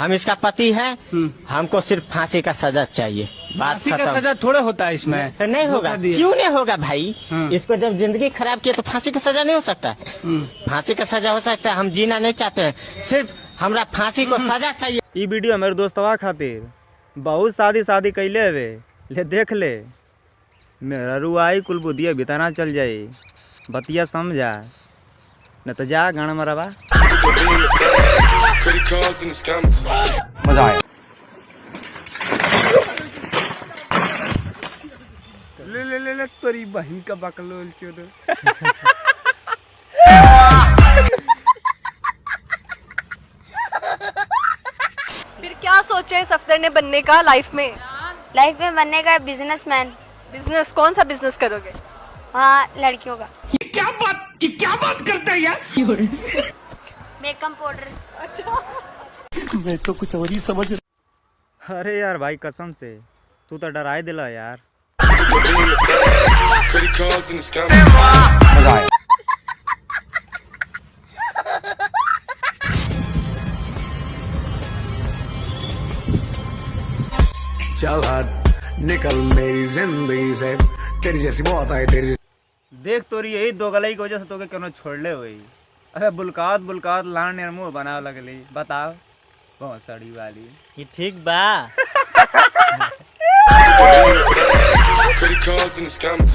हम इसका पति है, हमको सिर्फ फांसी का सजा चाहिए। फांसी का सजा थोड़े होता है इसमें। तो नहीं होगा, क्यों नहीं होगा भाई? इसको जब जिंदगी खराब किया तो फांसी का सजा नहीं हो सकता है? फांसी का सजा हो सकता है। हम जीना नहीं चाहते हैं, सिर्फ हमरा फांसी को सजा चाहिए। ये वीडियो मेरे दोस्तवा खातिर बहुत शादी कैले हुए ले देख ले, मेरा रुआई कुल बुद्धिया बिताना चल जाए, बतिया समझा न तो जा गाना मरवा। मजा आया। ले तोरी बहन का बकलोल चोद। फिर क्या सोचे है सफदर ने बनने का लाइफ में? बनने का बिजनेसमैन। बिजनेस? कौन सा बिजनेस करोगे? हाँ, लड़कियों का। क्या बात करते हैं यार? Makeup powder. मैं तो कुछ और ही समझ। अरे यार भाई कसम से तू तो डराए दिला यार। मजा आया। चल हट निकल मेरी जिंदगी से, तेरी जैसी बहुत आई तेरी। देख तोरी यही दो गलाई की वजह से तोके क्यों छोड़ले हुई। अबे बुलकात लान ने मुंह बना लगली। बताओ बहुत सड़ी वाली ये ठीक बा। Credit cards and scams.